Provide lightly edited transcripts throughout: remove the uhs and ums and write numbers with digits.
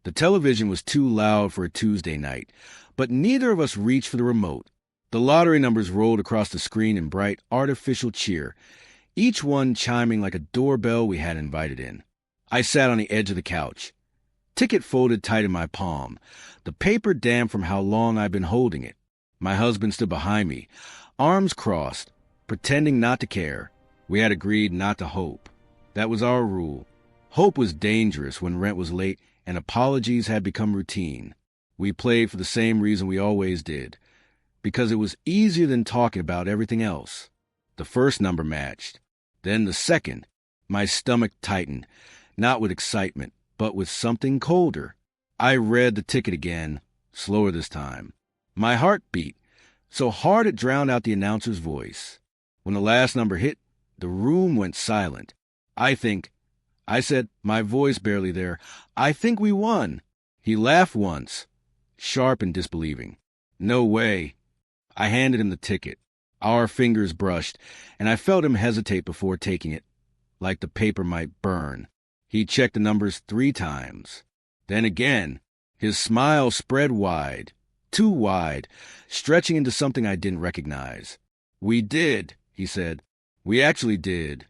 The television was too loud for a Tuesday night, but neither of us reached for the remote. The lottery numbers rolled across the screen in bright, artificial cheer, each one chiming like a doorbell we had invited in. I sat on the edge of the couch, ticket folded tight in my palm, the paper damp from how long I'd been holding it. My husband stood behind me, arms crossed, pretending not to care. We had agreed not to hope. That was our rule. Hope was dangerous when rent was late and apologies had become routine. We played for the same reason we always did, because it was easier than talking about everything else. The first number matched. Then the second. My stomach tightened, not with excitement, but with something colder. I read the ticket again, slower this time. My heart beat, so hard it drowned out the announcer's voice. When the last number hit, the room went silent. I said, my voice barely there, I think we won. He laughed once, sharp and disbelieving. No way. I handed him the ticket. Our fingers brushed, and I felt him hesitate before taking it, like the paper might burn. He checked the numbers 3 times. Then again, his smile spread wide, too wide, stretching into something I didn't recognize. We did, he said. We actually did.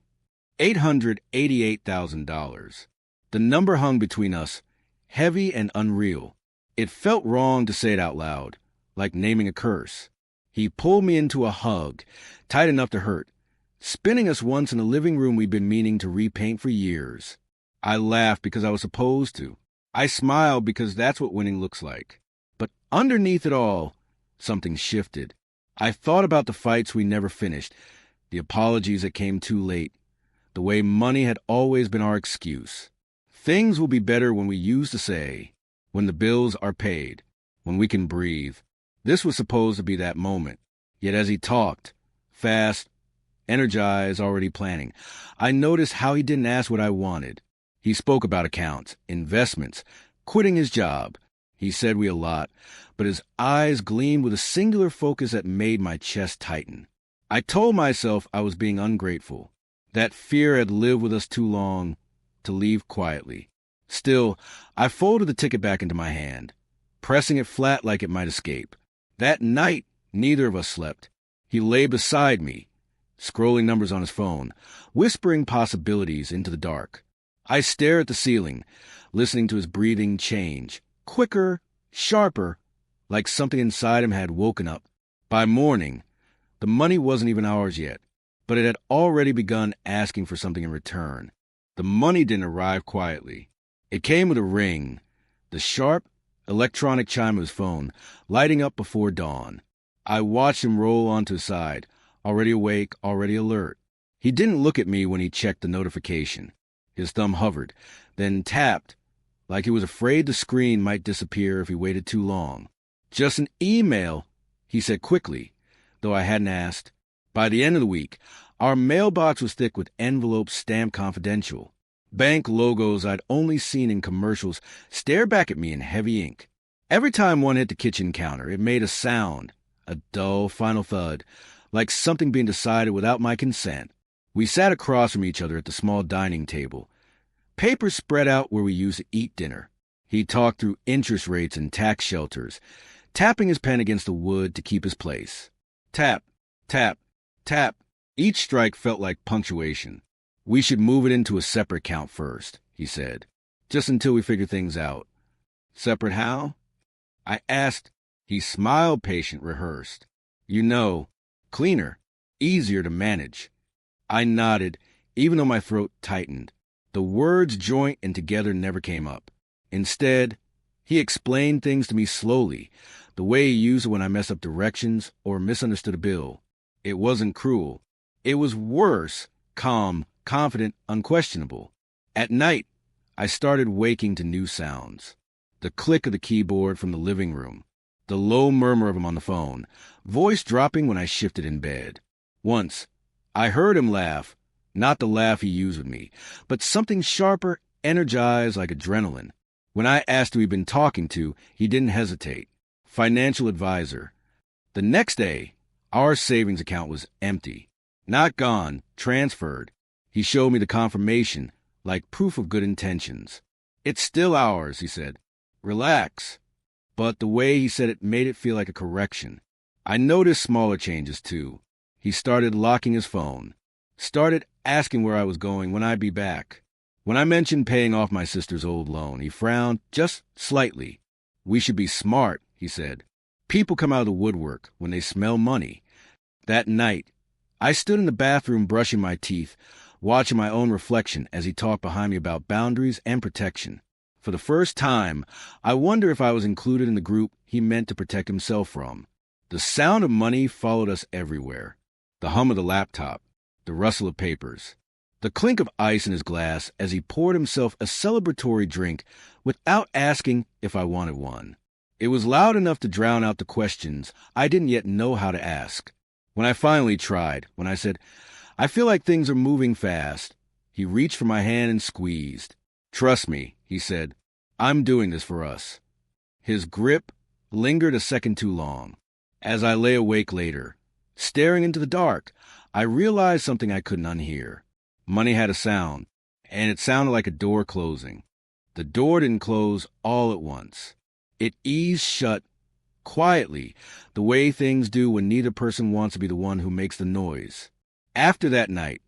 $888,000. The number hung between us, heavy and unreal. It felt wrong to say it out loud, like naming a curse. He pulled me into a hug, tight enough to hurt, spinning us once in a living room we'd been meaning to repaint for years. I laughed because I was supposed to. I smiled because that's what winning looks like. But underneath it all, something shifted. I thought about the fights we never finished, the apologies that came too late, the way money had always been our excuse. Things will be better when we used to say, when the bills are paid, when we can breathe. This was supposed to be that moment. Yet as he talked, fast, energized, already planning, I noticed how he didn't ask what I wanted. He spoke about accounts, investments, quitting his job. He said we a lot, but his eyes gleamed with a singular focus that made my chest tighten. I told myself I was being ungrateful. That fear had lived with us too long to leave quietly. Still, I folded the ticket back into my hand, pressing it flat like it might escape. That night, neither of us slept. He lay beside me, scrolling numbers on his phone, whispering possibilities into the dark. I stared at the ceiling, listening to his breathing change, quicker, sharper, like something inside him had woken up. By morning, the money wasn't even ours yet, but it had already begun asking for something in return. The money didn't arrive quietly. It came with a ring, the sharp, electronic chime of his phone, lighting up before dawn. I watched him roll onto his side, already awake, already alert. He didn't look at me when he checked the notification. His thumb hovered, then tapped, like he was afraid the screen might disappear if he waited too long. Just an email, he said quickly, though I hadn't asked. By the end of the week, our mailbox was thick with envelopes stamped confidential. Bank logos I'd only seen in commercials stared back at me in heavy ink. Every time one hit the kitchen counter, it made a sound, a dull, final thud, like something being decided without my consent. We sat across from each other at the small dining table, papers spread out where we used to eat dinner. He talked through interest rates and tax shelters, tapping his pen against the wood to keep his place. Tap, tap, tap. Each strike felt like punctuation. We should move it into a separate account first, he said, just until we figure things out. Separate how? I asked. He smiled, patient, rehearsed. You know, cleaner, easier to manage. I nodded, even though my throat tightened. The words joint and together never came up. Instead, he explained things to me slowly, the way he used it when I messed up directions or misunderstood a bill. It wasn't cruel. It was worse, calm, confident, unquestionable. At night, I started waking to new sounds. The click of the keyboard from the living room, the low murmur of him on the phone, voice dropping when I shifted in bed. Once, I heard him laugh, not the laugh he used with me, but something sharper, energized like adrenaline. When I asked who he'd been talking to, he didn't hesitate. Financial advisor. The next day, our savings account was empty. Not gone, transferred. He showed me the confirmation, like proof of good intentions. It's still ours, he said. Relax. But the way he said it made it feel like a correction. I noticed smaller changes, too. He started locking his phone. Started asking where I was going, when I'd be back. When I mentioned paying off my sister's old loan, he frowned just slightly. We should be smart, he said. People come out of the woodwork when they smell money. That night, I stood in the bathroom brushing my teeth, watching my own reflection as he talked behind me about boundaries and protection. For the first time, I wonder if I was included in the group he meant to protect himself from. The sound of money followed us everywhere. The hum of the laptop, the rustle of papers, the clink of ice in his glass as he poured himself a celebratory drink without asking if I wanted one. It was loud enough to drown out the questions I didn't yet know how to ask. When I finally tried, when I said, "I feel like things are moving fast," he reached for my hand and squeezed. "Trust me," he said, "I'm doing this for us." His grip lingered a second too long. As I lay awake later, staring into the dark, I realized something I couldn't unhear. Money had a sound, and it sounded like a door closing. The door didn't close all at once. It eased shut quietly, the way things do when neither person wants to be the one who makes the noise. After that night,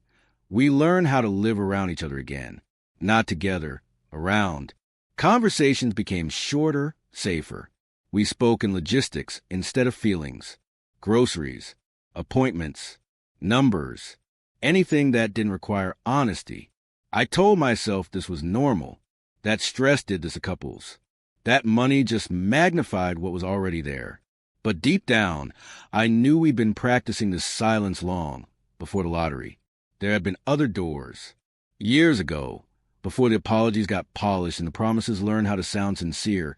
we learned how to live around each other again. Not together, around. Conversations became shorter, safer. We spoke in logistics instead of feelings. Groceries, appointments, numbers, anything that didn't require honesty. I told myself this was normal, that stress did this to couples, that money just magnified what was already there. But deep down, I knew we'd been practicing this silence long before the lottery. There had been other doors. Years ago, before the apologies got polished and the promises learned how to sound sincere,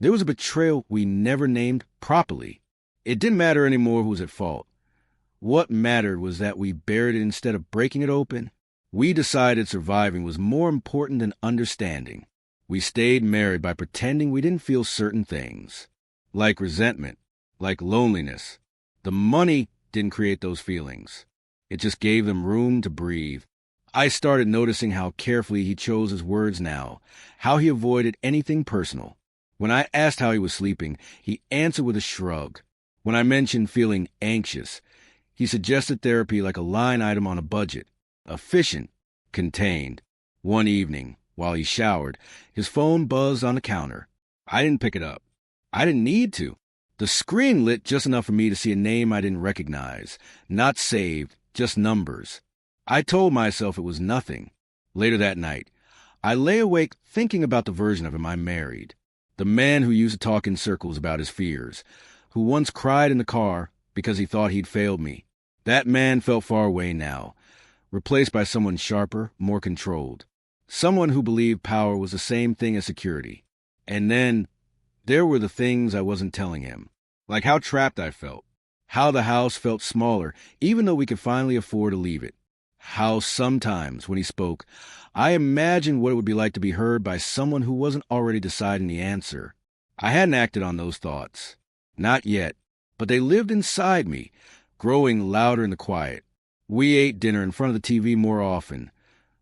there was a betrayal we never named properly. It didn't matter anymore who was at fault. What mattered was that we buried it instead of breaking it open. We decided surviving was more important than understanding. We stayed married by pretending we didn't feel certain things, like resentment, like loneliness. The money didn't create those feelings. It just gave them room to breathe. I started noticing how carefully he chose his words now, how he avoided anything personal. When I asked how he was sleeping, he answered with a shrug. When I mentioned feeling anxious, he suggested therapy like a line item on a budget, efficient, contained. One evening, while he showered, his phone buzzed on the counter. I didn't pick it up. I didn't need to. The screen lit just enough for me to see a name I didn't recognize, not saved, just numbers. I told myself it was nothing. Later that night, I lay awake thinking about the version of him I married. The man who used to talk in circles about his fears, who once cried in the car because he thought he'd failed me. That man felt far away now, replaced by someone sharper, more controlled. Someone who believed power was the same thing as security. And then, there were the things I wasn't telling him. Like how trapped I felt. How the house felt smaller, even though we could finally afford to leave it. How sometimes, when he spoke, I imagined what it would be like to be heard by someone who wasn't already deciding the answer. I hadn't acted on those thoughts. Not yet. But they lived inside me, growing louder in the quiet. We ate dinner in front of the TV more often,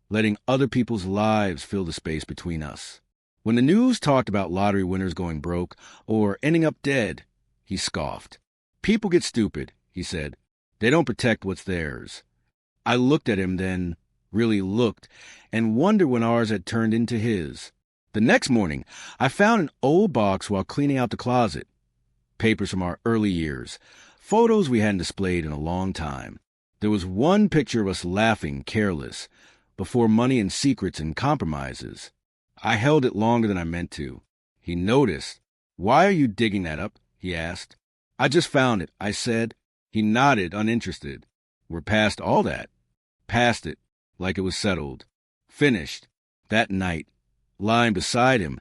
letting other people's lives fill the space between us. When the news talked about lottery winners going broke or ending up dead, he scoffed. "People get stupid," he said. "They don't protect what's theirs." I looked at him then, really looked, and wondered when ours had turned into his. The next morning, I found an old box while cleaning out the closet. Papers from our early years, photos we hadn't displayed in a long time. There was one picture of us laughing, careless, before money and secrets and compromises. I held it longer than I meant to. He noticed. "Why are you digging that up?" he asked. "I just found it," I said. He nodded, uninterested. "We're past all that." Past it, like it was settled. Finished. That night, lying beside him,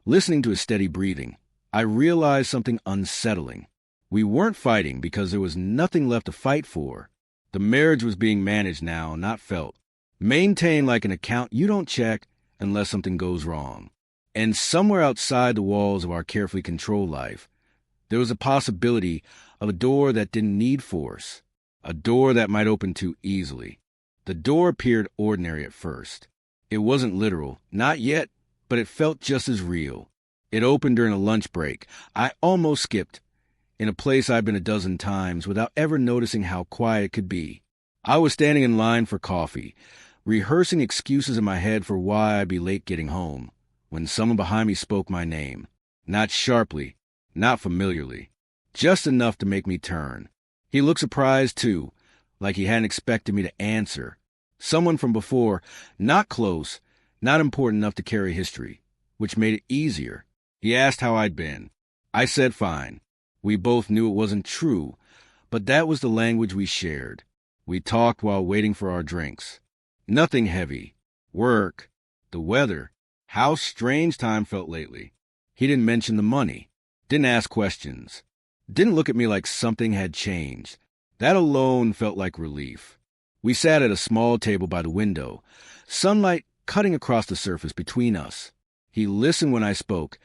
listening to his steady breathing, I realized something unsettling. We weren't fighting because there was nothing left to fight for. The marriage was being managed now, not felt. Maintained like an account you don't check unless something goes wrong. And somewhere outside the walls of our carefully controlled life, there was a possibility of a door that didn't need force. A door that might open too easily. The door appeared ordinary at first. It wasn't literal, not yet, but it felt just as real. It opened during a lunch break. I almost skipped, in a place I'd been a dozen times without ever noticing how quiet it could be. I was standing in line for coffee, rehearsing excuses in my head for why I'd be late getting home, when someone behind me spoke my name. Not sharply, not familiarly, just enough to make me turn. He looked surprised, too, like he hadn't expected me to answer. Someone from before, not close, not important enough to carry history, which made it easier. He asked how I'd been. I said fine. We both knew it wasn't true, but that was the language we shared. We talked while waiting for our drinks. Nothing heavy. Work. The weather. How strange time felt lately. He didn't mention the money. Didn't ask questions. Didn't look at me like something had changed. That alone felt like relief. We sat at a small table by the window, sunlight cutting across the surface between us. He listened when I spoke,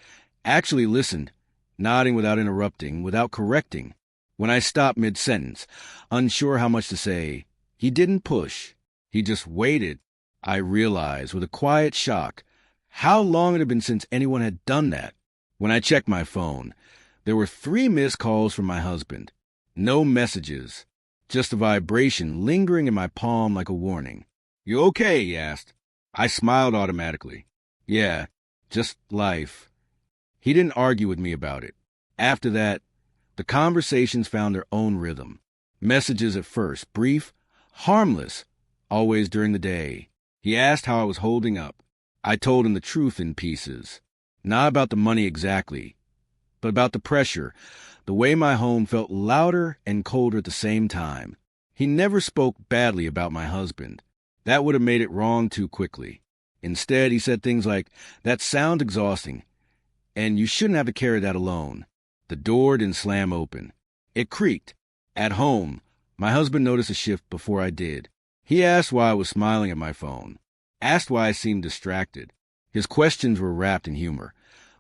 actually listened, nodding without interrupting, without correcting. When I stopped mid-sentence, unsure how much to say, he didn't push. He just waited. I realized, with a quiet shock, how long it had been since anyone had done that. When I checked my phone, there were 3 missed calls from my husband. No messages, just a vibration lingering in my palm like a warning. "You okay?" he asked. I smiled automatically. "Yeah, just life." He didn't argue with me about it. After that, the conversations found their own rhythm. Messages at first, brief, harmless, always during the day. He asked how I was holding up. I told him the truth in pieces. Not about the money exactly, but about the pressure, the way my home felt louder and colder at the same time. He never spoke badly about my husband. That would have made it wrong too quickly. Instead, he said things like, "That sounds exhausting, and you shouldn't have to carry that alone." The door didn't slam open. It creaked. At home, my husband noticed a shift before I did. He asked why I was smiling at my phone, asked why I seemed distracted. His questions were wrapped in humor,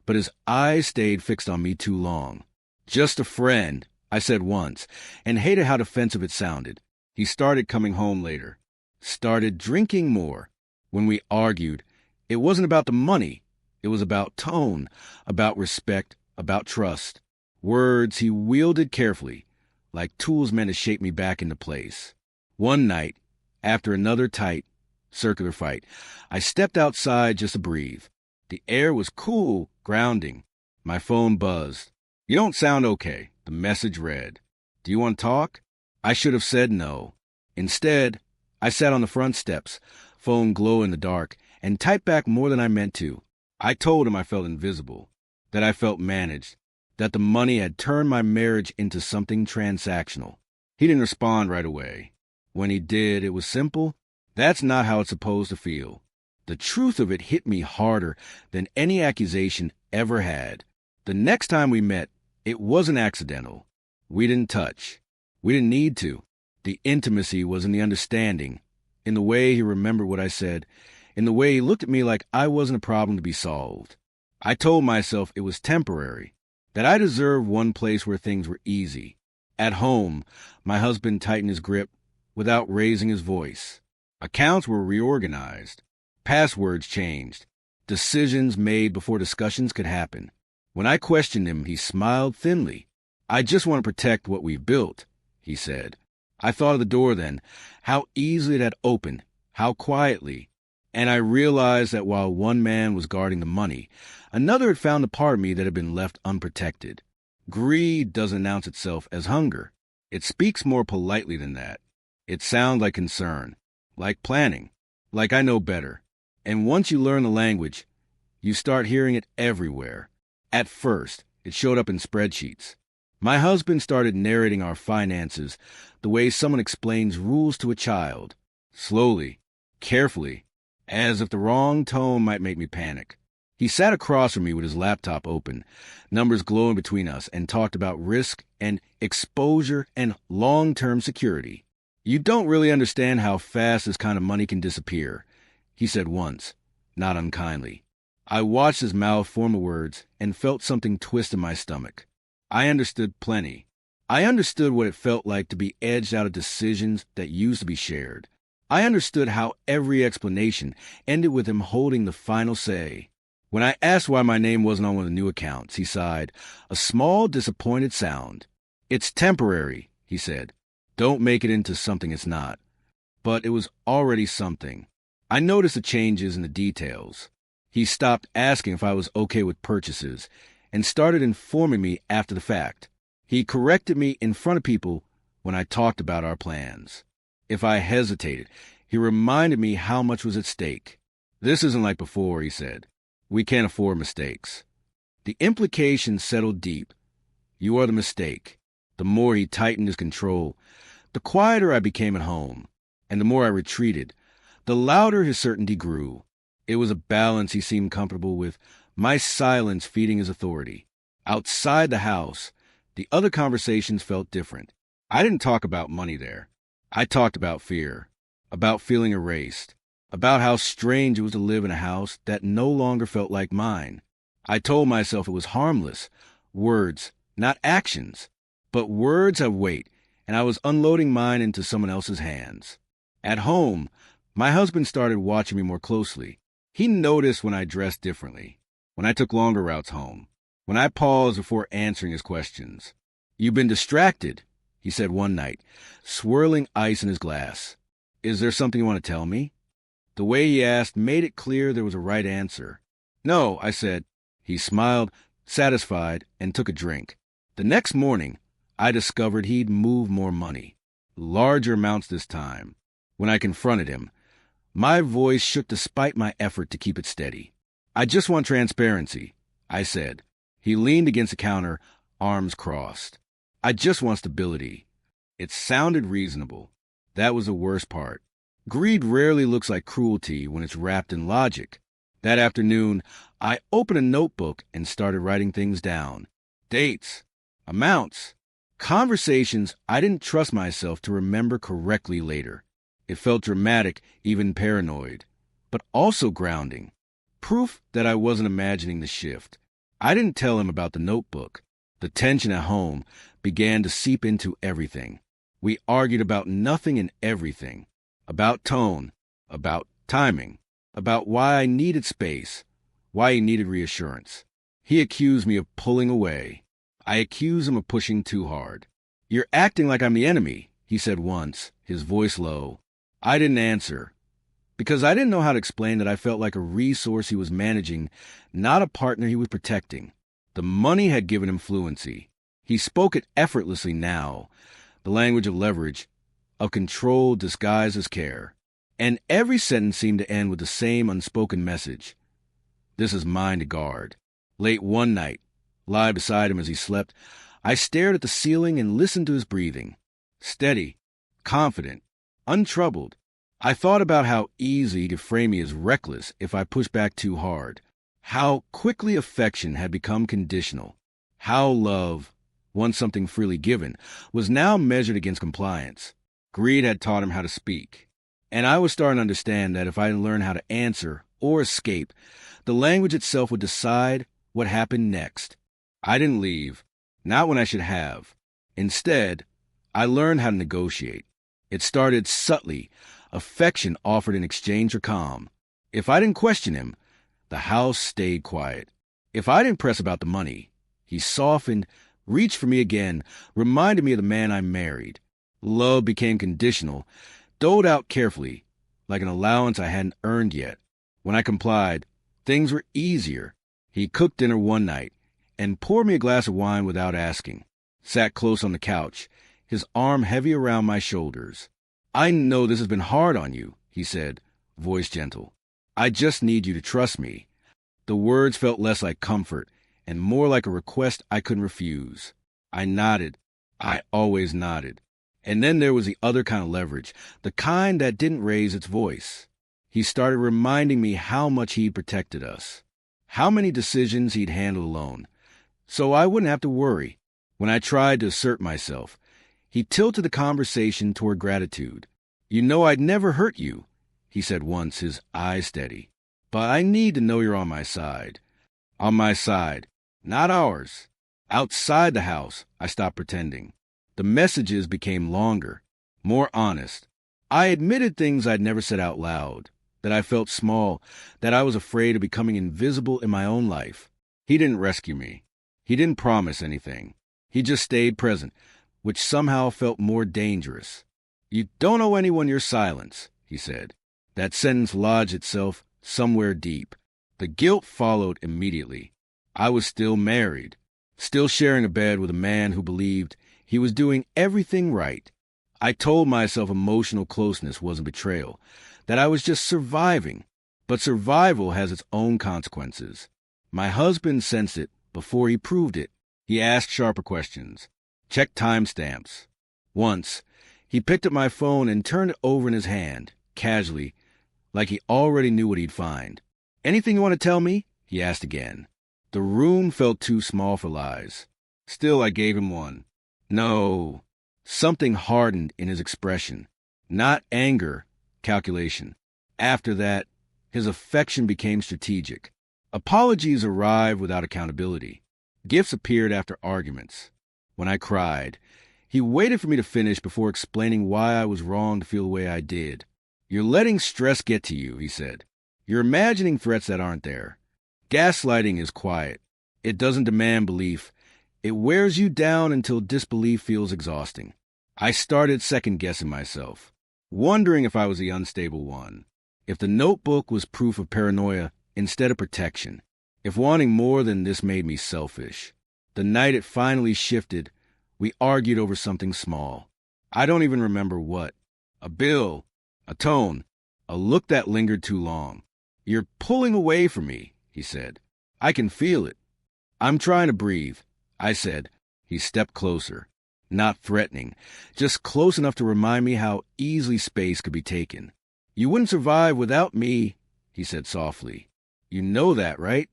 but his eyes stayed fixed on me too long. "Just a friend," I said once, and hated how defensive it sounded. He started coming home later, started drinking more. When we argued, it wasn't about the money. It was about tone, about respect, about trust. Words he wielded carefully, like tools meant to shape me back into place. One night, after another tight, circular fight, I stepped outside just to breathe. The air was cool, grounding. My phone buzzed. "You don't sound okay," the message read. "Do you want to talk?" I should have said no. Instead, I sat on the front steps, phone glow in the dark, and typed back more than I meant to. I told him I felt invisible, that I felt managed, that the money had turned my marriage into something transactional. He didn't respond right away. When he did, it was simple. "That's not how it's supposed to feel." The truth of it hit me harder than any accusation ever had. The next time we met, it wasn't accidental. We didn't touch. We didn't need to. The intimacy was in the understanding, in the way he remembered what I said, in the way he looked at me like I wasn't a problem to be solved. I told myself it was temporary, that I deserved one place where things were easy. At home, my husband tightened his grip without raising his voice. Accounts were reorganized. Passwords changed. Decisions made before discussions could happen. When I questioned him, he smiled thinly. "I just want to protect what we've built," he said. I thought of the door then, how easily it had opened, how quietly. And I realized that while one man was guarding the money, another had found the part of me that had been left unprotected. Greed doesn't announce itself as hunger. It speaks more politely than that. It sounds like concern, like planning, like I know better. And once you learn the language, you start hearing it everywhere. At first, it showed up in spreadsheets. My husband started narrating our finances the way someone explains rules to a child. Slowly, carefully, as if the wrong tone might make me panic. He sat across from me with his laptop open, numbers glowing between us, and talked about risk and exposure and long-term security. "You don't really understand how fast this kind of money can disappear," he said once, not unkindly. I watched his mouth form the words and felt something twist in my stomach. I understood plenty. I understood what it felt like to be edged out of decisions that used to be shared. I understood how every explanation ended with him holding the final say. When I asked why my name wasn't on one of the new accounts, he sighed, a small, disappointed sound. "It's temporary," he said. "Don't make it into something it's not." But it was already something. I noticed the changes in the details. He stopped asking if I was okay with purchases and started informing me after the fact. He corrected me in front of people when I talked about our plans. If I hesitated, he reminded me how much was at stake. "This isn't like before," he said. "We can't afford mistakes." The implication settled deep. You are the mistake. The more he tightened his control, the quieter I became at home, and the more I retreated, the louder his certainty grew. It was a balance he seemed comfortable with, my silence feeding his authority. Outside the house, the other conversations felt different. I didn't talk about money there. I talked about fear, about feeling erased, about how strange it was to live in a house that no longer felt like mine. I told myself it was harmless, words, not actions. But words have weight, and I was unloading mine into someone else's hands. At home, my husband started watching me more closely. He noticed when I dressed differently, when I took longer routes home, when I paused before answering his questions. "You've been distracted," he said one night, swirling ice in his glass. "Is there something you want to tell me?" The way he asked made it clear there was a right answer. "No," I said. He smiled, satisfied, and took a drink. The next morning, I discovered he'd moved more money, larger amounts this time. When I confronted him, my voice shook despite my effort to keep it steady. "I just want transparency," I said. He leaned against the counter, arms crossed. "I just want stability." It sounded reasonable. That was the worst part. Greed rarely looks like cruelty when it's wrapped in logic. That afternoon, I opened a notebook and started writing things down. Dates, amounts, conversations I didn't trust myself to remember correctly later. It felt dramatic, even paranoid, but also grounding. Proof that I wasn't imagining the shift. I didn't tell him about the notebook. The tension at home began to seep into everything. We argued about nothing and everything. About tone, about timing, about why I needed space, why he needed reassurance. He accused me of pulling away. I accused him of pushing too hard. "You're acting like I'm the enemy," he said once, his voice low. I didn't answer, because I didn't know how to explain that I felt like a resource he was managing, not a partner he was protecting. The money had given him fluency. He spoke it effortlessly now, the language of leverage, of control disguised as care. And every sentence seemed to end with the same unspoken message. This is mine to guard. Late one night, lie beside him as he slept, I stared at the ceiling and listened to his breathing. Steady, confident, untroubled. I thought about how easy he could frame me as reckless if I pushed back too hard. How quickly affection had become conditional. How love, once something freely given, was now measured against compliance. Greed had taught him how to speak. And I was starting to understand that if I didn't learn how to answer or escape, the language itself would decide what happened next. I didn't leave, not when I should have. Instead, I learned how to negotiate. It started subtly, affection offered in exchange for calm. If I didn't question him, the house stayed quiet. If I didn't press about the money, he softened, reached for me again, reminded me of the man I married. Love became conditional, doled out carefully, like an allowance I hadn't earned yet. When I complied, things were easier. He cooked dinner one night and poured me a glass of wine without asking. Sat close on the couch, his arm heavy around my shoulders. "I know this has been hard on you," he said, voice gentle. "I just need you to trust me." The words felt less like comfort and more like a request I couldn't refuse. I nodded. I always nodded. And then there was the other kind of leverage, the kind that didn't raise its voice. He started reminding me how much he'd protected us, how many decisions he'd handled alone, so I wouldn't have to worry. When I tried to assert myself, he tilted the conversation toward gratitude. "You know I'd never hurt you," he said once, his eyes steady. "But I need to know you're on my side." On my side, not ours. Outside the house, I stopped pretending. The messages became longer, more honest. I admitted things I'd never said out loud. that I felt small, that I was afraid of becoming invisible in my own life. He didn't rescue me. He didn't promise anything. He just stayed present, which somehow felt more dangerous. "You don't owe anyone your silence," he said. That sentence lodged itself somewhere deep. The guilt followed immediately. I was still married, still sharing a bed with a man who believed he was doing everything right. I told myself emotional closeness wasn't betrayal, that I was just surviving. But survival has its own consequences. My husband sensed it before he proved it. He asked sharper questions, checked timestamps. Once, he picked up my phone and turned it over in his hand, casually, like he already knew what he'd find. "Anything you want to tell me?" he asked again. The room felt too small for lies. Still, I gave him one. "No." Something hardened in his expression. Not anger, calculation. After that, his affection became strategic. Apologies arrived without accountability. Gifts appeared after arguments. When I cried, he waited for me to finish before explaining why I was wrong to feel the way I did. "You're letting stress get to you," he said. "You're imagining threats that aren't there. Gaslighting is quiet. It doesn't demand belief. It wears you down until disbelief feels exhausting." I started second-guessing myself, wondering if I was the unstable one, if the notebook was proof of paranoia instead of protection, if wanting more than this made me selfish. The night it finally shifted, we argued over something small. I don't even remember what. A bill, a tone, a look that lingered too long. "You're pulling away from me," he said. "I can feel it." "I'm trying to breathe," I said. He stepped closer, not threatening, just close enough to remind me how easily space could be taken. "You wouldn't survive without me," he said softly. "You know that, right?"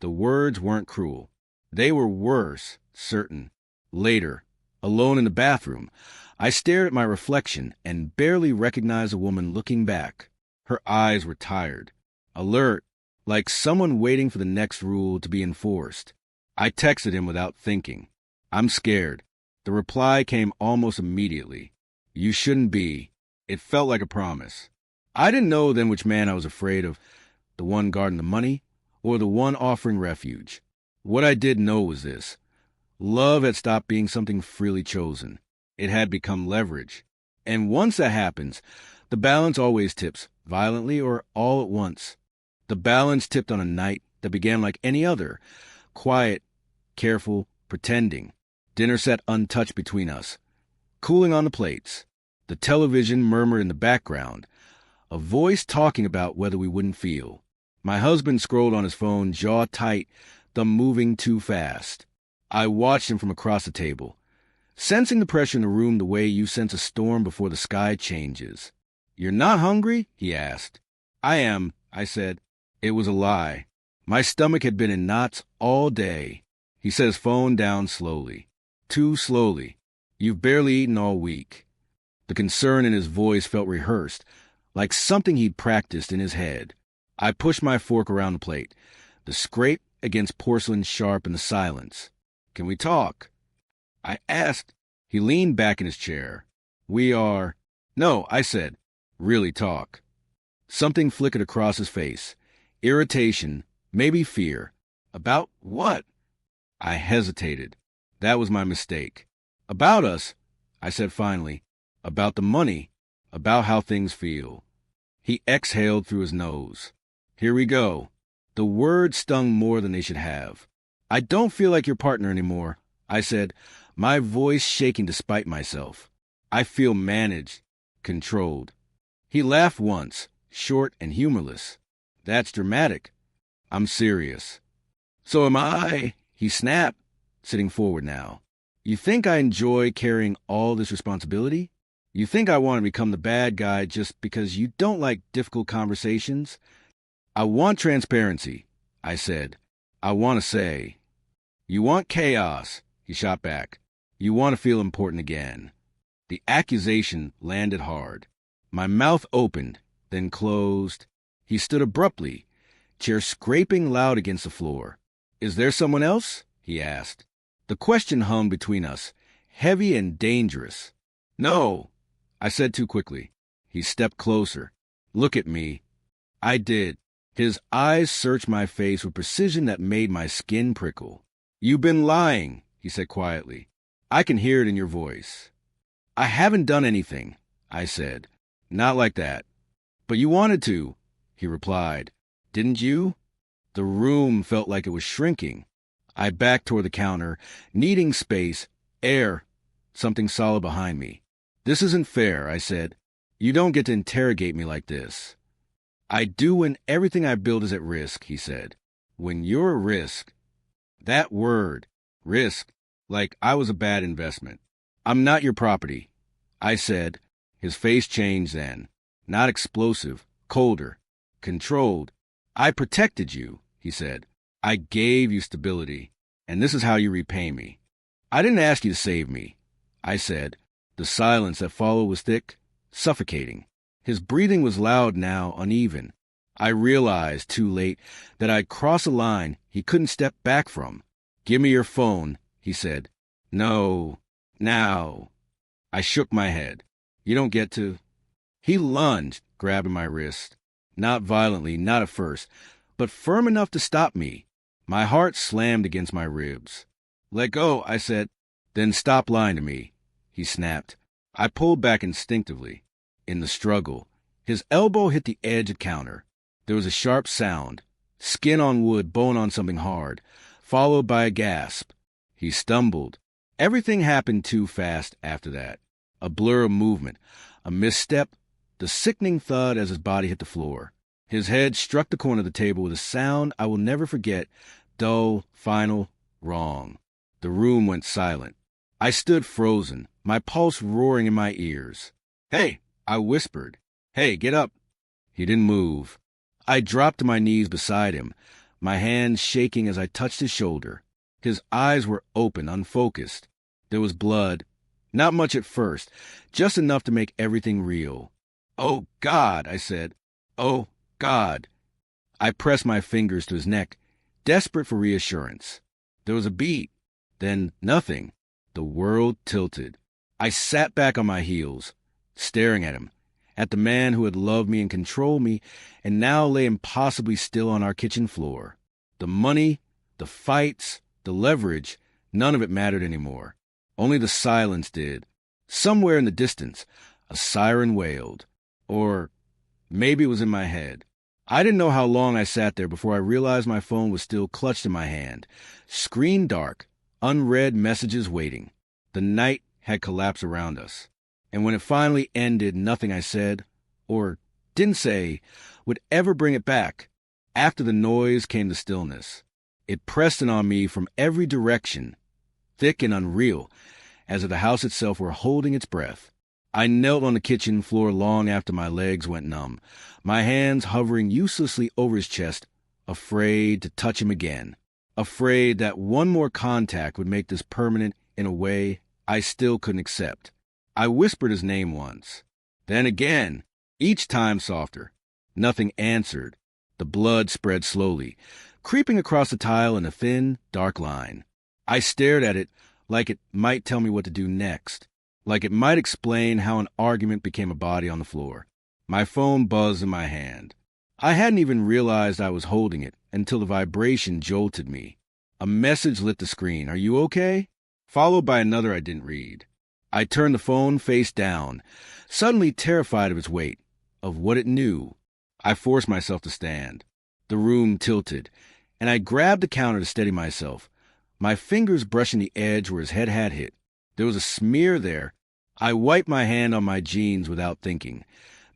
The words weren't cruel. They were worse, certain. Later, alone in the bathroom, I stared at my reflection and barely recognized a woman looking back. Her eyes were tired, alert, like someone waiting for the next rule to be enforced. I texted him without thinking. "I'm scared." The reply came almost immediately. "You shouldn't be." It felt like a promise. I didn't know then which man I was afraid of, the one guarding the money or the one offering refuge. What I did know was this. Love had stopped being something freely chosen. It had become leverage. And once that happens, the balance always tips, violently or all at once. The balance tipped on a night that began like any other, quiet, careful, pretending. Dinner sat untouched between us, cooling on the plates. The television murmured in the background, a voice talking about whether we wouldn't feel. My husband scrolled on his phone, jaw tight, thumb moving too fast. I watched him from across the table, sensing the pressure in the room the way you sense a storm before the sky changes. "You're not hungry?" he asked. "I am," I said. It was a lie. My stomach had been in knots all day. He set his phone down slowly. Too slowly. "You've barely eaten all week." The concern in his voice felt rehearsed, like something he'd practiced in his head. I pushed my fork around the plate, the scrape against porcelain sharp in the silence. "Can we talk?" I asked. He leaned back in his chair. "We are—" "No," I said. "Really talk." Something flickered across his face. Irritation, maybe fear. "About what?" I hesitated. That was my mistake. "About us," I said finally. "About the money. About how things feel." He exhaled through his nose. "Here we go." The words stung more than they should have. "I don't feel like your partner anymore," I said, my voice shaking despite myself. "I feel managed, controlled." He laughed once, short and humorless. "That's dramatic." "I'm serious." "So am I," he snapped, sitting forward now. "You think I enjoy carrying all this responsibility? You think I want to become the bad guy just because you don't like difficult conversations?" "I want transparency," I said. "I want to say." "You want chaos," he shot back. "You want to feel important again." The accusation landed hard. My mouth opened, then closed. He stood abruptly, chair scraping loud against the floor. "Is there someone else?" he asked. The question hung between us, heavy and dangerous. "No," I said too quickly. He stepped closer. "Look at me." I did. His eyes searched my face with precision that made my skin prickle. "You've been lying," he said quietly. "I can hear it in your voice." "I haven't done anything," I said. "Not like that." "But you wanted to," he replied. "Didn't you?" The room felt like it was shrinking. I backed toward the counter, needing space, air, something solid behind me. "This isn't fair," I said. "You don't get to interrogate me like this." "I do when everything I build is at risk," he said. "When you're a risk." That word, risk, like I was a bad investment. "I'm not your property," I said. His face changed then. Not explosive, colder, controlled. "I protected you," he said. "I gave you stability, and this is how you repay me." "I didn't ask you to save me," I said. The silence that followed was thick, suffocating. His breathing was loud now, uneven. I realized, too late, that I'd crossed a line he couldn't step back from. "Give me your phone," he said. "No, now." I shook my head. "You don't get to." He lunged, grabbing my wrist. Not violently, not at first, but firm enough to stop me. My heart slammed against my ribs. "Let go," I said. "Then stop lying to me," he snapped. I pulled back instinctively. In the struggle, his elbow hit the edge of the counter. There was a sharp sound, skin on wood, bone on something hard, followed by a gasp. He stumbled. Everything happened too fast after that. A blur of movement, a misstep, the sickening thud as his body hit the floor. His head struck the corner of the table with a sound I will never forget, dull, final, wrong. The room went silent. I stood frozen, my pulse roaring in my ears. "Hey," I whispered. "Hey, get up." He didn't move. I dropped to my knees beside him, my hands shaking as I touched his shoulder. His eyes were open, unfocused. There was blood. Not much at first, just enough to make everything real. "Oh, God," I said. "Oh, God." I pressed my fingers to his neck, desperate for reassurance. There was a beat, then nothing. The world tilted. I sat back on my heels, staring at him, at the man who had loved me and controlled me, and now lay impossibly still on our kitchen floor. The money, the fights, the leverage, none of it mattered anymore. Only the silence did. Somewhere in the distance, a siren wailed. Or maybe it was in my head. I didn't know how long I sat there before I realized my phone was still clutched in my hand. Screen dark, unread messages waiting. The night had collapsed around us. And when it finally ended, nothing I said, or didn't say, would ever bring it back. After the noise came the stillness. It pressed in on me from every direction, thick and unreal, as if the house itself were holding its breath. I knelt on the kitchen floor long after my legs went numb, my hands hovering uselessly over his chest, afraid to touch him again, afraid that one more contact would make this permanent in a way I still couldn't accept. I whispered his name once, then again, each time softer. Nothing answered. The blood spread slowly, creeping across the tile in a thin, dark line. I stared at it like it might tell me what to do next, like it might explain how an argument became a body on the floor. My phone buzzed in my hand. I hadn't even realized I was holding it until the vibration jolted me. A message lit the screen, "Are you okay?" followed by another I didn't read. I turned the phone face down, suddenly terrified of its weight, of what it knew. I forced myself to stand. The room tilted, and I grabbed the counter to steady myself, my fingers brushing the edge where his head had hit. There was a smear there. I wiped my hand on my jeans without thinking,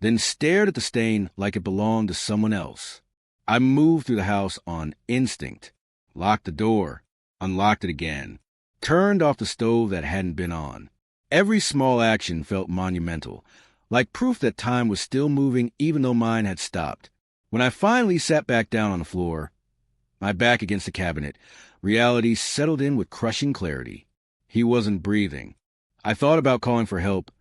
then stared at the stain like it belonged to someone else. I moved through the house on instinct, locked the door, unlocked it again, turned off the stove that hadn't been on. Every small action felt monumental, like proof that time was still moving even though mine had stopped. When I finally sat back down on the floor, my back against the cabinet, reality settled in with crushing clarity. He wasn't breathing. I thought about calling for help,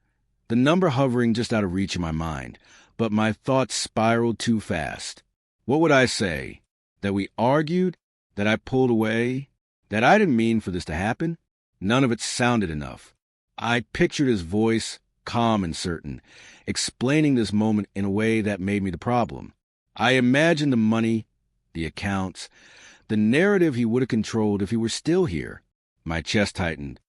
the number hovering just out of reach in my mind, but my thoughts spiraled too fast. What would I say? That we argued? That I pulled away? That I didn't mean for this to happen? None of it sounded enough. I pictured his voice, calm and certain, explaining this moment in a way that made me the problem. I imagined the money, the accounts, the narrative he would have controlled if he were still here. My chest tightened.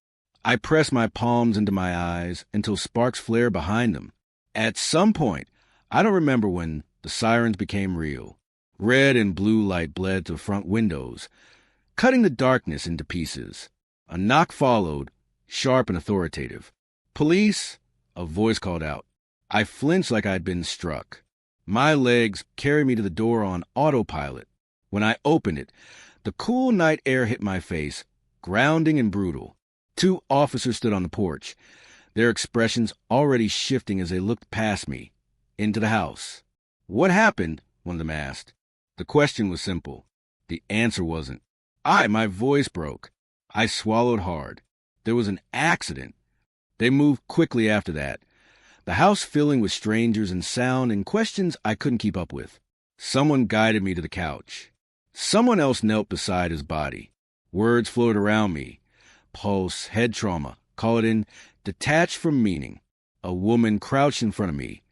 I pressed my palms into my eyes until sparks flared behind them. At some point, I don't remember when, the sirens became real. Red and blue light bled to the front windows, cutting the darkness into pieces. A knock followed, sharp and authoritative. "Police!" a voice called out. I flinched like I'd been struck. My legs carried me to the door on autopilot. When I opened it, the cool night air hit my face, grounding and brutal. 2 officers stood on the porch, their expressions already shifting as they looked past me, into the house. "What happened?" one of them asked. The question was simple. The answer wasn't. My voice broke. I swallowed hard. There was an accident. They moved quickly after that, the house filling with strangers and sound and questions I couldn't keep up with. Someone guided me to the couch. Someone else knelt beside his body. Words floated around me. Pulse, head trauma, call it in, detached from meaning. A woman crouched in front of me,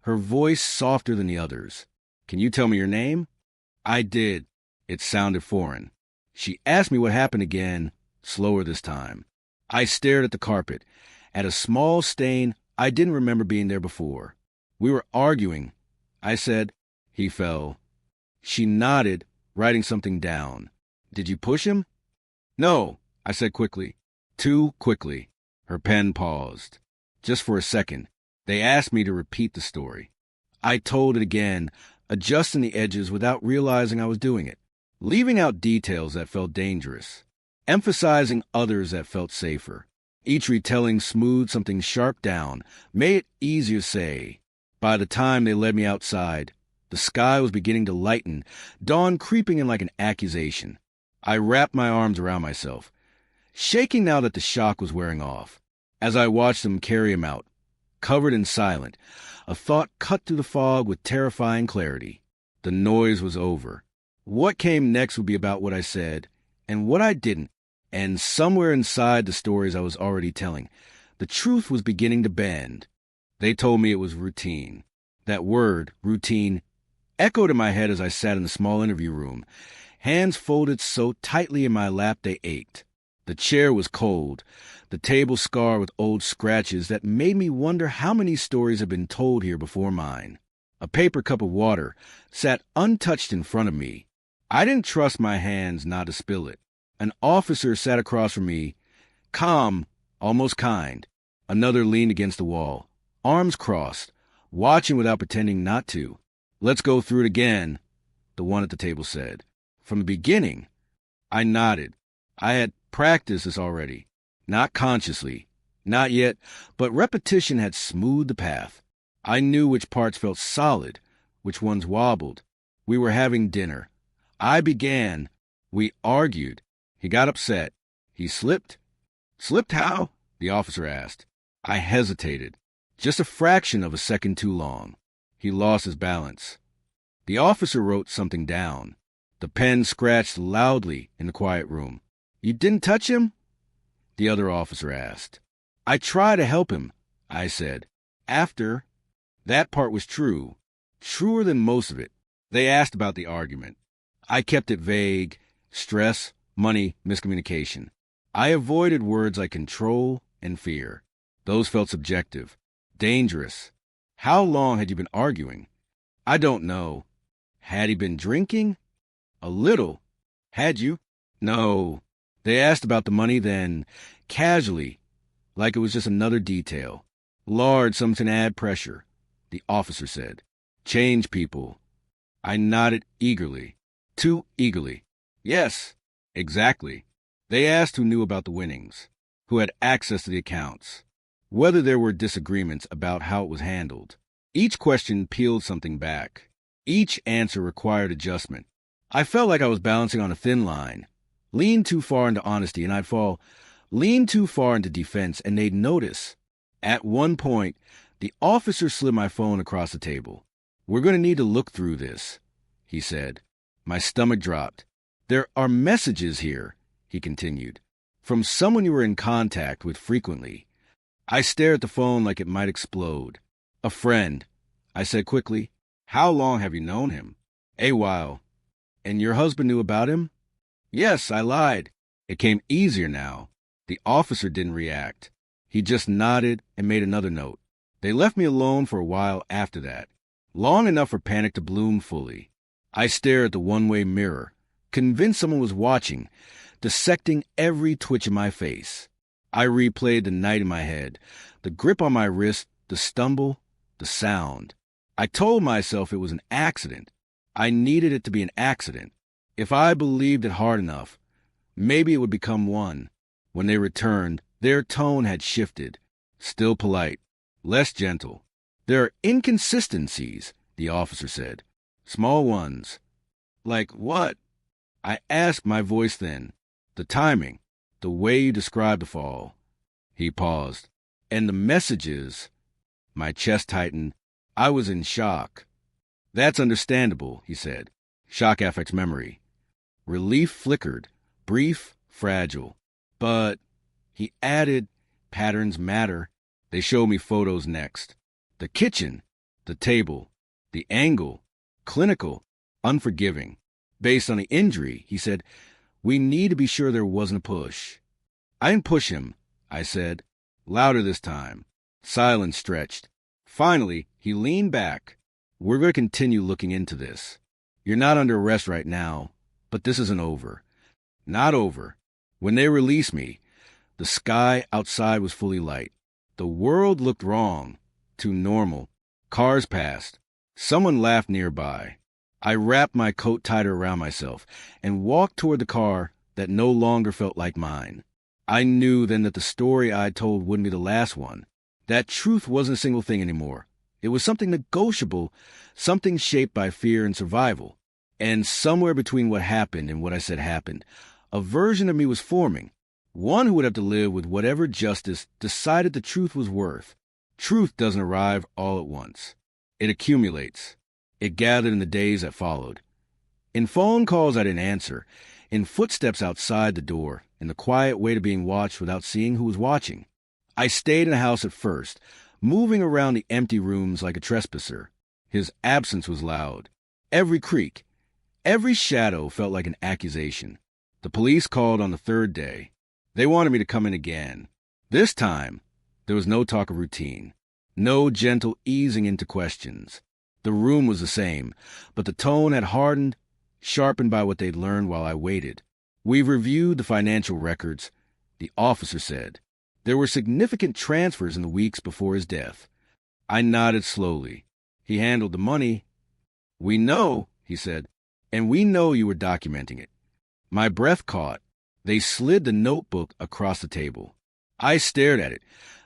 her voice softer than the others. "Can you tell me your name?" I did. It sounded foreign. She asked me what happened again, slower this time. I stared at the carpet, at a small stain I didn't remember being there before. "We were arguing," I said. He fell. She nodded, writing something down. "Did you push him?" "No," I said quickly. Too quickly. Her pen paused. Just for a second. They asked me to repeat the story. I told it again, adjusting the edges without realizing I was doing it, leaving out details that felt dangerous, emphasizing others that felt safer. Each retelling smoothed something sharp down, made it easier to say. By the time they led me outside, the sky was beginning to lighten, dawn creeping in like an accusation. I wrapped my arms around myself, shaking now that the shock was wearing off. As I watched them carry him out, covered and silent, a thought cut through the fog with terrifying clarity. The noise was over. What came next would be about what I said, and what I didn't, and somewhere inside the stories I was already telling, the truth was beginning to bend. They told me it was routine. That word, routine, echoed in my head as I sat in the small interview room, hands folded so tightly in my lap they ached. The chair was cold, the table scarred with old scratches that made me wonder how many stories had been told here before mine. A paper cup of water sat untouched in front of me. I didn't trust my hands not to spill it. An officer sat across from me, calm, almost kind. Another leaned against the wall, arms crossed, watching without pretending not to. "Let's go through it again," the one at the table said. "From the beginning." I nodded. I had practiced this already. Not consciously. Not yet, but repetition had smoothed the path. I knew which parts felt solid, which ones wobbled. We were having dinner. I began. We argued. He got upset. He slipped. "Slipped how?" the officer asked. I hesitated. Just a fraction of a second too long. He lost his balance. The officer wrote something down. The pen scratched loudly in the quiet room. "You didn't touch him?" the other officer asked. "I tried to help him," I said. After, that part was true. Truer than most of it. They asked about the argument. I kept it vague. Stress, money, miscommunication. I avoided words like control and fear. Those felt subjective. Dangerous. How long had you been arguing? I don't know. Had he been drinking? A little. Had you? No. They asked about the money then, casually, like it was just another detail. Large, something to add pressure, the officer said. Change people. I nodded eagerly. Too eagerly. Yes, exactly. They asked who knew about the winnings, who had access to the accounts, whether there were disagreements about how it was handled. Each question peeled something back. Each answer required adjustment. I felt like I was balancing on a thin line. Lean too far into honesty and I'd fall. Lean too far into defense and they'd notice. At one point, the officer slid my phone across the table. "We're going to need to look through this," he said. My stomach dropped. "There are messages here," he continued, "from someone you were in contact with frequently." I stared at the phone like it might explode. "A friend," I said quickly. "How long have you known him?" A while. And your husband knew about him? Yes, I lied. It came easier now. The officer didn't react. He just nodded and made another note. They left me alone for a while after that, long enough for panic to bloom fully. I stared at the one-way mirror, convinced someone was watching, dissecting every twitch of my face. I replayed the night in my head, the grip on my wrist, the stumble, the sound. I told myself it was an accident. I needed it to be an accident. If I believed it hard enough, maybe it would become one. When they returned, their tone had shifted. Still polite, less gentle. There are inconsistencies, the officer said. Small ones. Like what? I asked, my voice thin. The timing, the way you described the fall. He paused. And the messages. My chest tightened. I was in shock. That's understandable, he said. Shock affects memory. Relief flickered, brief, fragile. But, he added, patterns matter. They showed me photos next. The kitchen, the table, the angle, clinical, unforgiving. Based on the injury, he said, we need to be sure there wasn't a push. I didn't push him, I said, louder this time. Silence stretched. Finally, he leaned back. We're going to continue looking into this. You're not under arrest right now, but this isn't over. Not over. When they released me, the sky outside was fully light. The world looked wrong, too normal. Cars passed. Someone laughed nearby. I wrapped my coat tighter around myself and walked toward the car that no longer felt like mine. I knew then that the story I'd told wouldn't be the last one. That truth wasn't a single thing anymore. It was something negotiable, something shaped by fear and survival. And somewhere between what happened and what I said happened, a version of me was forming, one who would have to live with whatever justice decided the truth was worth. Truth doesn't arrive all at once. It accumulates. It gathered in the days that followed. In phone calls I didn't answer, in footsteps outside the door, in the quiet weight of being watched without seeing who was watching. I stayed in the house at first, moving around the empty rooms like a trespasser. His absence was loud. Every creak, every shadow felt like an accusation. The police called on the third day. They wanted me to come in again. This time, there was no talk of routine, no gentle easing into questions. The room was the same, but the tone had hardened, sharpened by what they'd learned while I waited. We've reviewed the financial records, the officer said. There were significant transfers in the weeks before his death. I nodded slowly. He handled the money. We know, he said, and we know you were documenting it. My breath caught. They slid the notebook across the table. I stared at it,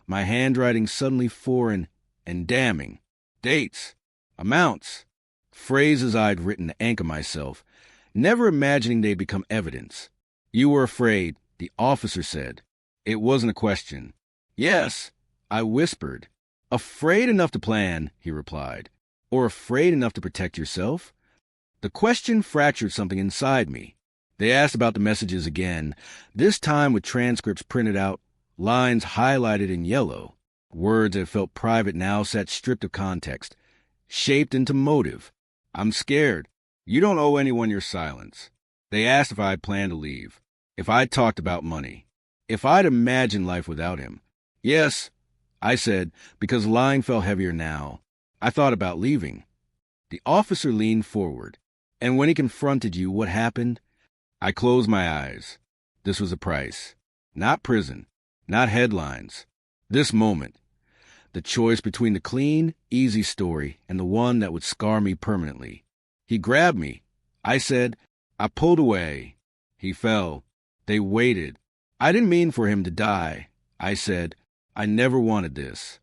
my handwriting suddenly foreign and damning. Dates, amounts, phrases I'd written to anchor myself, never imagining they'd become evidence. You were afraid, the officer said. It wasn't a question. Yes, I whispered. Afraid enough to plan, he replied. Or afraid enough to protect yourself? The question fractured something inside me. They asked about the messages again, this time with transcripts printed out, lines highlighted in yellow. Words that felt private now sat stripped of context, shaped into motive. I'm scared. You don't owe anyone your silence. They asked if I had planned to leave, if I'd talked about money, if I'd imagined life without him. Yes, I said, because lying felt heavier now. I thought about leaving. The officer leaned forward. And when he confronted you, what happened? I closed my eyes. This was a price. Not prison. Not headlines. This moment. The choice between the clean, easy story and the one that would scar me permanently. He grabbed me. I said, I pulled away. He fell. They waited. I didn't mean for him to die. I said, I never wanted this.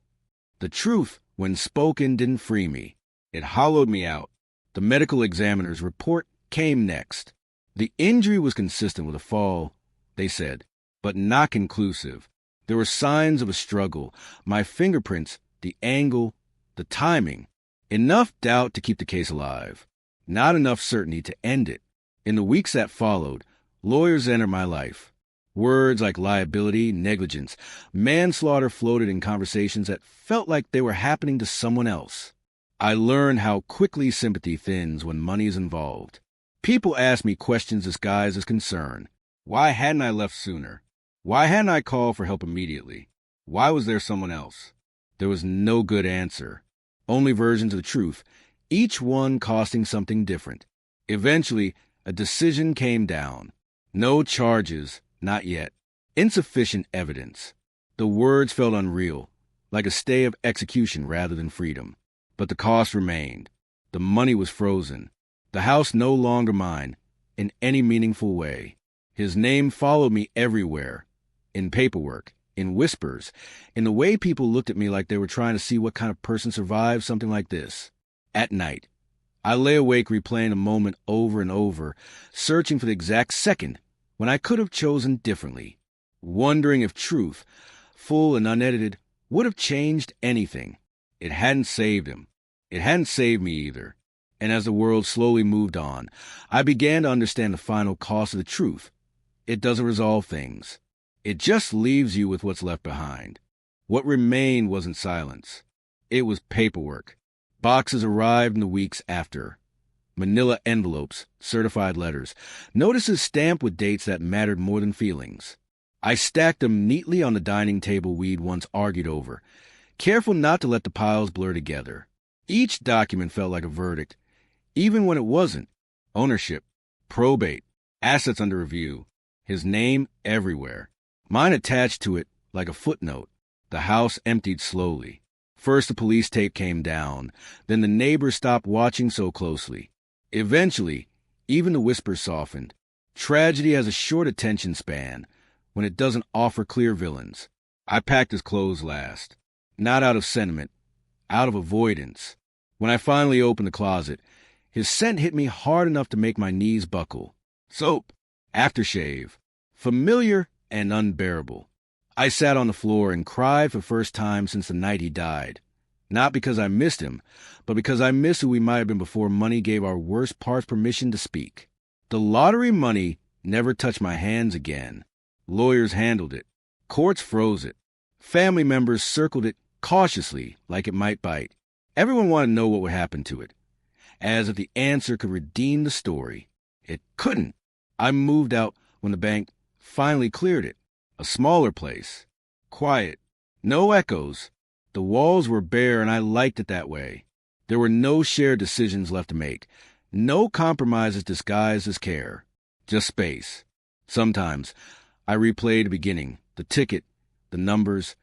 The truth, when spoken, didn't free me. It hollowed me out. The medical examiner's report came next. The injury was consistent with a fall, they said, but not conclusive. There were signs of a struggle, my fingerprints, the angle, the timing. Enough doubt to keep the case alive. Not enough certainty to end it. In the weeks that followed, lawyers entered my life. Words like liability, negligence, manslaughter floated in conversations that felt like they were happening to someone else. I learned how quickly sympathy thins when money is involved. People ask me questions disguised as concern. Why hadn't I left sooner? Why hadn't I called for help immediately? Why was there someone else? There was no good answer. Only versions of the truth, each one costing something different. Eventually, a decision came down. No charges, not yet. Insufficient evidence. The words felt unreal, like a stay of execution rather than freedom. But the cost remained. The money was frozen. The house no longer mine, in any meaningful way. His name followed me everywhere. In paperwork, in whispers, in the way people looked at me like they were trying to see what kind of person survived something like this. At night, I lay awake replaying a moment over and over, searching for the exact second when I could have chosen differently, wondering if truth, full and unedited, would have changed anything. It hadn't saved him. It hadn't saved me either. And as the world slowly moved on, I began to understand the final cost of the truth. It doesn't resolve things. It just leaves you with what's left behind. What remained wasn't silence. It was paperwork. Boxes arrived in the weeks after. Manila envelopes, certified letters, notices stamped with dates that mattered more than feelings. I stacked them neatly on the dining table we'd once argued over, careful not to let the piles blur together. Each document felt like a verdict, even when it wasn't. Ownership, probate, assets under review, his name everywhere. Mine attached to it like a footnote. The house emptied slowly. First the police tape came down, then the neighbors stopped watching so closely. Eventually, even the whispers softened. Tragedy has a short attention span when it doesn't offer clear villains. I packed his clothes last. Not out of sentiment, out of avoidance. When I finally opened the closet, his scent hit me hard enough to make my knees buckle. Soap, aftershave, familiar and unbearable. I sat on the floor and cried for the first time since the night he died. Not because I missed him, but because I missed who we might have been before money gave our worst parts permission to speak. The lottery money never touched my hands again. Lawyers handled it. Courts froze it. Family members circled it cautiously, like it might bite. Everyone wanted to know what would happen to it, as if the answer could redeem the story. It couldn't. I moved out when the bank finally cleared it. A smaller place. Quiet. No echoes. The walls were bare, and I liked it that way. There were no shared decisions left to make. No compromises disguised as care. Just space. Sometimes I replayed the beginning, the ticket, the numbers,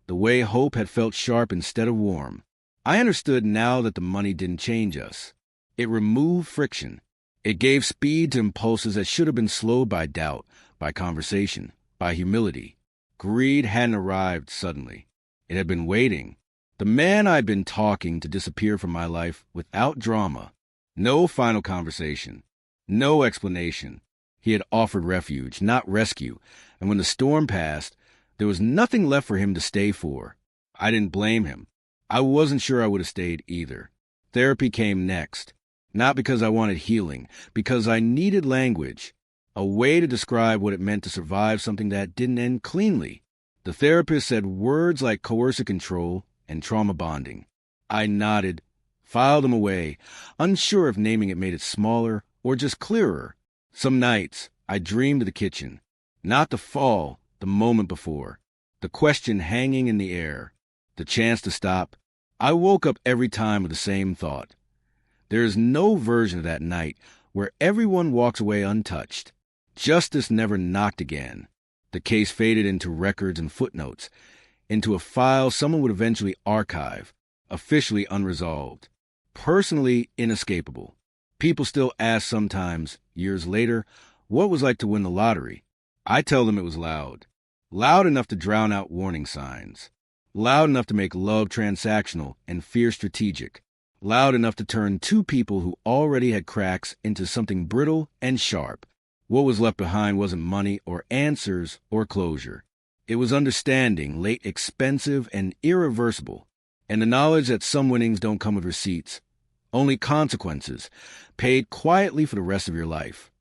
the way hope had felt sharp instead of warm. I understood now that the money didn't change us. It removed friction. It gave speed to impulses that should have been slowed by doubt, by conversation, by humility. Greed hadn't arrived suddenly. It had been waiting. The man I'd been talking to disappear from my life without drama. No final conversation. No explanation. He had offered refuge, not rescue, and when the storm passed, there was nothing left for him to stay for. I didn't blame him. I wasn't sure I would have stayed either. Therapy came next. Not because I wanted healing, because I needed language. A way to describe what it meant to survive something that didn't end cleanly. The therapist said words like coercive control and trauma bonding. I nodded, filed them away, unsure if naming it made it smaller or just clearer. Some nights, I dreamed of the kitchen. Not the fall, the moment before. The question hanging in the air. The chance to stop. I woke up every time with the same thought. There is no version of that night where everyone walks away untouched. Justice never knocked again. The case faded into records and footnotes, into a file someone would eventually archive, officially unresolved, personally inescapable. People still ask sometimes, years later, what it was like to win the lottery. I tell them it was loud. Loud enough to drown out warning signs. Loud enough to make love transactional and fear strategic. Loud enough to turn two people who already had cracks into something brittle and sharp. What was left behind wasn't money or answers or closure. It was understanding, late expensive and irreversible, and the knowledge that some winnings don't come with receipts, only consequences, paid quietly for the rest of your life.